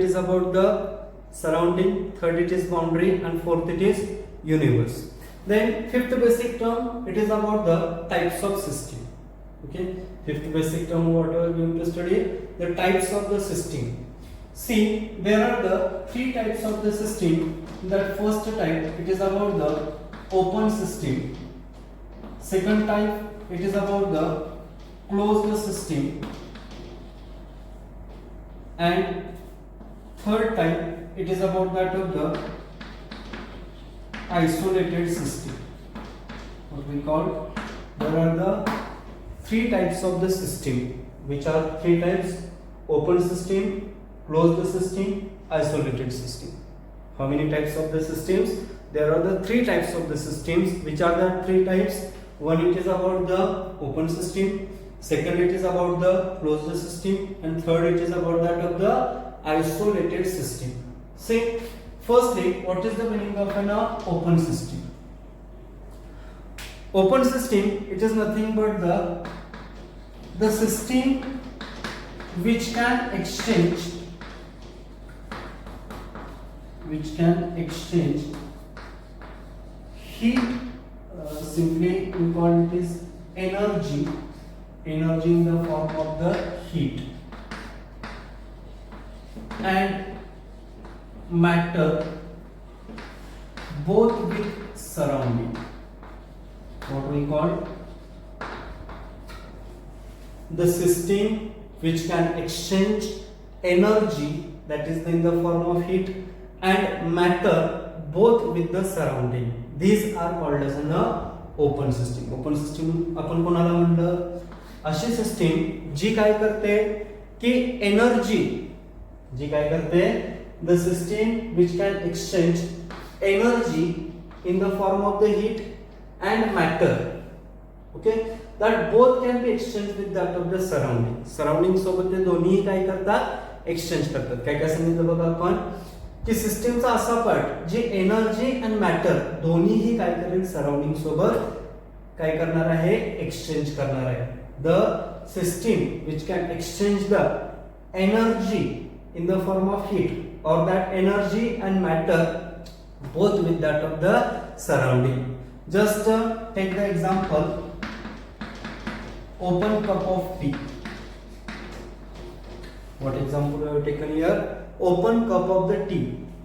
is about the surrounding, third it is boundary, and fourth it is universe. Then fifth basic term, it is about the types of system. Okay, fifth basic term, what are we going to study? The types of the system. See, there are the three types of the system. That first type, it is about the open system. Second type, it is about the closed system. And third type, it is about that of the isolated system. What we call, there are the three types of the system, which are three types: open system, closed system, isolated system. How many types of the systems? There are the three types of the systems. Which are the three types? One, it is about the open system. Second, it is about the closed system, and third, it is about that of the isolated system. See, firstly, what is the meaning of an open system? Open system, it is nothing but the system which can exchange heat, simply we call it is energy in the form of the heat, and matter both with surrounding. What we call the system which can exchange energy, that is in the form of heat, and matter both with the surrounding. These are called as an open system. Open system आपण कोणाला म्हणलं? अशी system जी काय करते की energy जी काय करते, the system which can exchange energy in the form of the heat and matter, okay, that both can be exchanged with that of the surrounding सोबत ते दोन्ही काय करतात, एक्सचेंज करतात. काय काय सांगितलं बघा आपण की सिस्टीमचा असा part J energy and matter दोन्हीही काय करेल, सराउंडिंग सोबत काय करणार आहे, एक्सचेंज करणार आहे. The system which can exchange the energy in the form of heat, or that energy and matter both with that of the surrounding. Just take the example, open cup of tea. What example we have taken here? Open cup of the tea.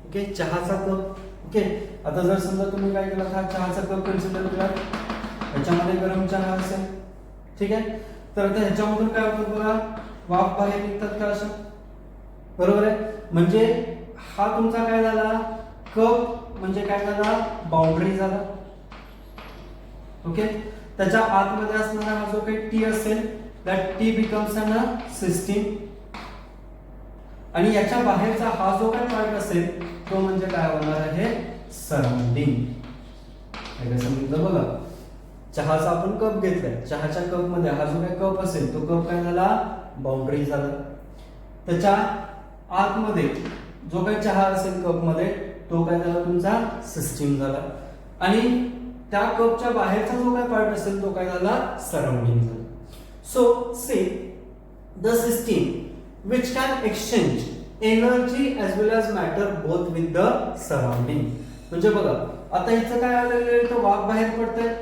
Okay, चहाचा cup. Okay, आता जर समजा तुम्ही काय केलं, हा चहाचा cup consider केला, ह्याच्यामध्ये गरम चहा असेल, ठीक आहे, तर आता ह्याच्यामधून काय होतं बघा, वाफ बाहेर निघतात का असं, बरोबर आहे. म्हणजे हा तुमचा काय झाला, कप म्हणजे काय झाला, बाउंड्री झाला. ओके, त्याच्या आतमध्ये असणारा हा जो काही टी असेल, that tea becomes an system, आणि याच्या बाहेरचा हा जो काही पार्ट असेल तो म्हणजे काय होणार आहे, सराउंडिंग. काय समजलं बघा, चहाचा आपण कप घेतलाय, चहाच्या कप मध्ये हा जो काही कप असेल तो कप काय झाला, बाउंड्री झाला. त्याच्या आतमध्ये जो काही चहा असेल कप मध्ये तो काय झाला, तुमचा सिस्टीम झाला, आणि त्या कपच्या बाहेरचा जो काही पार्ट असेल तो काय झाला, सराउंडिंग झाला. So say the system which can exchange energy as well as matter both with the surrounding. म्हणजे बघा आता इथं काय आलेलं आहे, तो वाफ बाहेर पडतंय,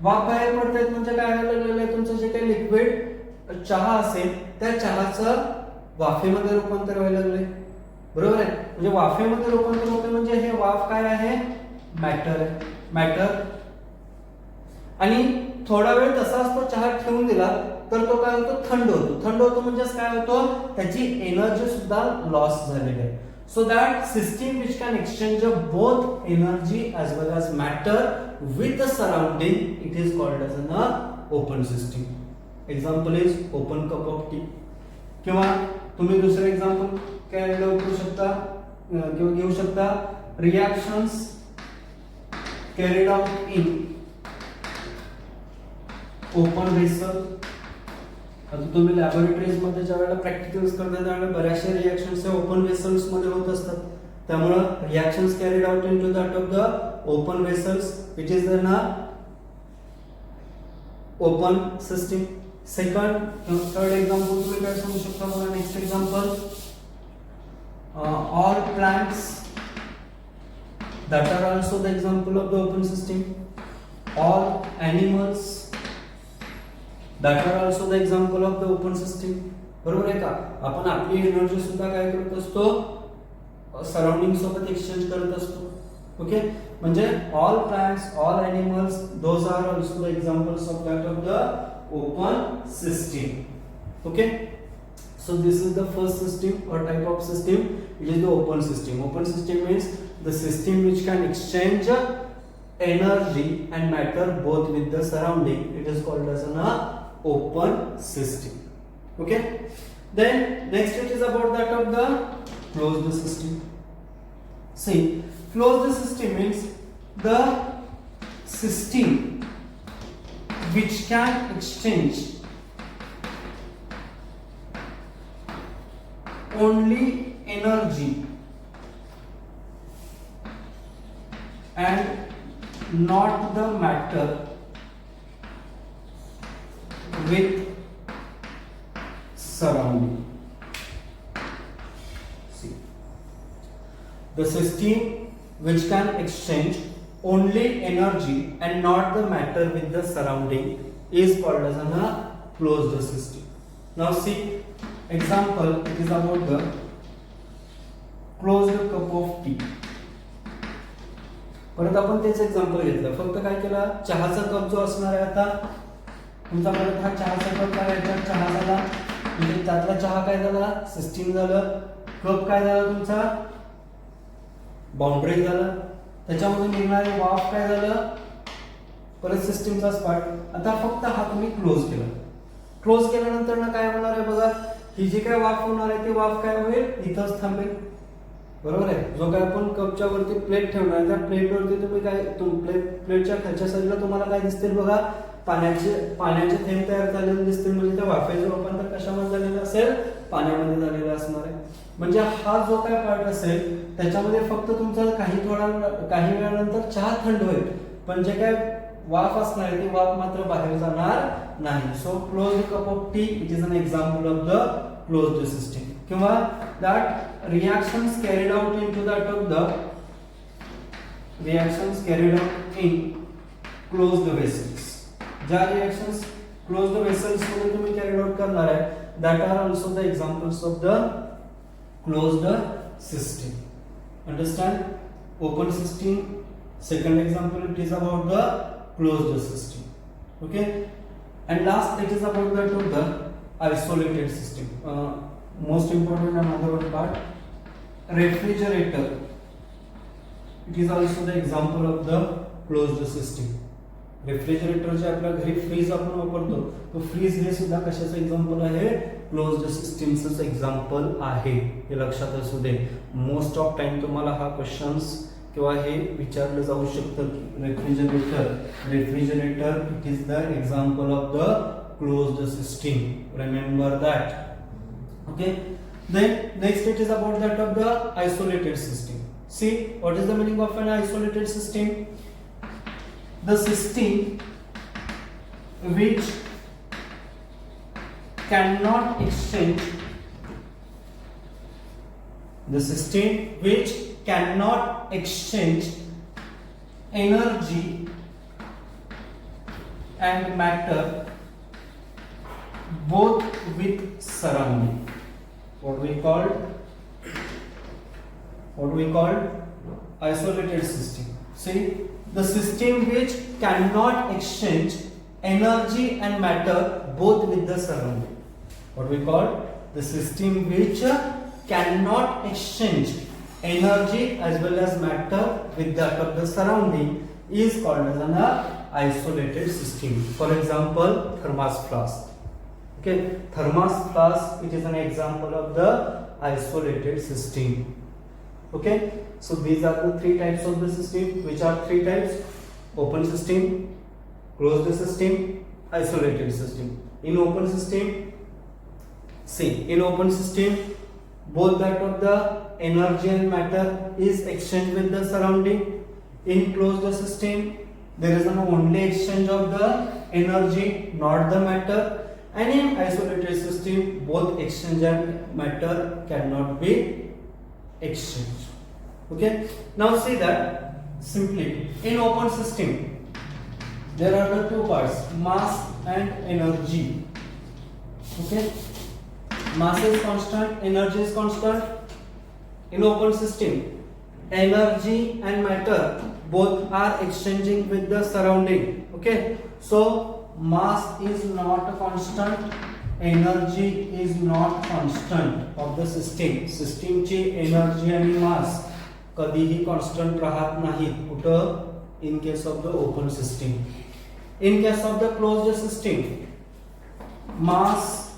वाफ बाहेर पडतायत म्हणजे काय आलेलं आहे, तुमचं जे काही लिक्विड चहा असेल त्या चहाचं वाफेमध्ये रूपांतर व्हायला लागले, बरोबर आहे. म्हणजे वाफेमध्ये रूपांतर होते म्हणजे हे वाफ काय आहे, मॅटर आहे, मॅटर. आणि थोडा वेळ तसाच तो चहा ठेवून दिला तर तो काय होतो, थंड होतो. थंड होतो म्हणजे काय होतो, त्याची एनर्जी सुद्धा लॉस झालेली आहे. So that system which can exchange both energy as well as matter with the surrounding, it is called as an open system. Example is open cup of tea. किंवा तुम्ही दुसरे एक्झाम्पल काय करू शकता किंवा घेऊ शकता, reactions carried out in open vessel. आता तुम्ही लॅबोरेटरीज मध्ये ज्या वेळेला प्रॅक्टिकल्स करता त्यावेळेला बऱ्याचशा रिएक्शन्स ओपन व्हेसल्स मध्ये होत असतात. त्यामुळे reactions carried out into that of the open vessels which is in a open system. Second third example तुम्ही काय सांगू शकता बघा. Next example all plants that are also the example of the open system, all animals that are also the example of the open system. बरोबर आहे का? आपण आपली एनर्जी सुद्धा काय करत असतो, सराउंडिंग सोबत एक्सचेंज करत असतो. ओके, म्हणजे all plants, all animals, those are also the examples of that of the open system. Okay, so this is the first system or type of system. It is the open system. Open system means the system which can exchange energy and matter both with the surrounding. It is called as an open system. Okay, then next it is about that of the closed system. See, closed system means the system which can exchange only energy and not the matter with surrounding. See, the system which can exchange only energy and not the matter with the surrounding is called as a closed system. Now see, example, it is about the closed cup of tea. परत आपण तेच example घेतलं, फक्त काय केलं, चहाचा cup जो असणार आहे आता तुमचा, परत हा चहाचा कप काय आहे, चहा झाला, म्हणजे त्यातला चहा काय झाला, सिस्टीम झालं, कप काय झाला तुमचा, बाउंड्री झालं, त्याच्यामधून निघणारे वाफ काय झालं, परत सिस्टीमचाच पार्ट. आता फक्त हा तुम्ही क्लोज केला. क्लोज केल्यानंतर ना काय होणार आहे बघा, ही जी काय वाफ होणार आहे ती वाफ काय होईल, इथंच थांबेल. बरोबर आहे. जो काय आपण कपच्या वरती प्लेट ठेवणार आहे, त्या प्लेटवरती तुम्ही काय, प्लेटच्या खालच्या साईडला तुम्हाला काय दिसतील बघा, पाण्याचे थेंब तयार झालेले दिसतील. म्हणजे त्या वाफेचं रूपांतर कशामध्ये झालेलं असेल, पाण्यामध्ये झालेलं असणार आहे. म्हणजे हा जो काय पार्ट असेल त्याच्यामध्ये फक्त तुमचा काही वेळानंतर चहा थंड होईल, पण जे काय वाफ असणार आहे ती वाफ मात्र बाहेर जाणार नाही. So closed cup of tea, it is an example of the closed system. किंवा that reactions carried out into that of the reactions carried out in closed vessels. ज्या reactions closed vessels मध्ये तुम्ही carried out करणार आहे, that are also the examples of the closed system. Understand? Open system, second example, it is about the closed system. Okay, and last it is about that of the isolated system. Most important another part, refrigerator, it is also the example of the closed system. Refrigerator जे आपल्या घरी freeze आपण वापरतो, तो freeze हे सुद्धा कशाचं example आहे, closed सिस्टीमचं example आहे. हे लक्षात असू दे. मोस्ट ऑफ टाइम तुम्हाला हा क्वेश्चन्स किंवा हे विचारलं जाऊ शकतं की refrigerator it is the example of the closed system. Remember that. Okay, then next it is about that of the isolated system. See, what is the meaning of an isolated system? The system which cannot exchange energy and matter both with surrounding. What we call isolated system. See, the system which cannot exchange energy and matter both with the surrounding. What we call the system which cannot exchange energy as well as matter with that of the surrounding is called as an isolated system. For example, thermos flask. Okay, thermos flask, it is an example of the isolated system. Okay, so these are the three types of the system. Which are three types? Open system, closed system, isolated system. In open system, see, in open system both that of the energy and matter is exchanged with the surrounding. In closed system there is an only exchange of the energy, not the matter. And in isolated system both exchange and matter cannot be exchange. Okay, now see that simply in open system there are the two parts, mass and energy. Okay, mass is constant, energy is constant. In open system, energy and matter both are exchanging with the surrounding. Okay, so mass is not constant, energy is not constant of the system. System ची energy आणि mass कधीही constant राहत नाही कुठं, in case of the open system. In case of the closed system, mass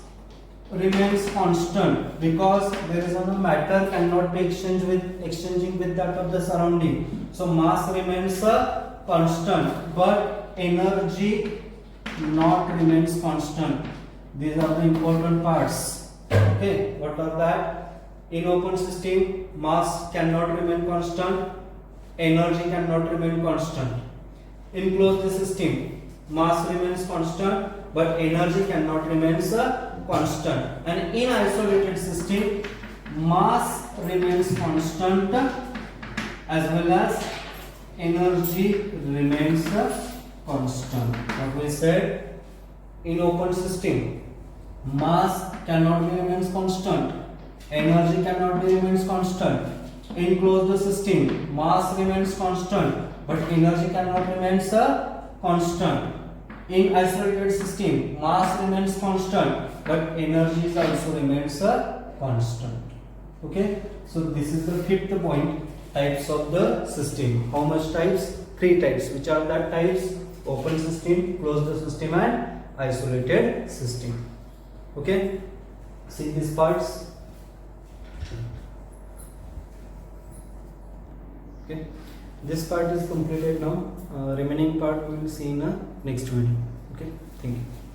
remains constant because there is no matter cannot be exchanging with that of the surrounding. So mass remains constant, but energy not remains constant. These are the important parts. Okay, what are that? In open system, mass cannot remain constant, energy cannot remain constant. In closed system, mass remains constant, but energy cannot remain constant. And in isolated system, mass remains constant as well as energy remains constant. What we said, in open system, mass cannot be remains constant, energy cannot be remains constant. In closed system, mass remains constant, but energy cannot remains constant. In isolated system, mass remains constant, but energy is also remains constant. Okay, so this is the fifth point, types of the system. How much types? 3 types. Which are that types? Open system, closed system and isolated system. Okay, see these parts. Okay, this part is completed now. Remaining part we will see in a next video. Okay, thank you.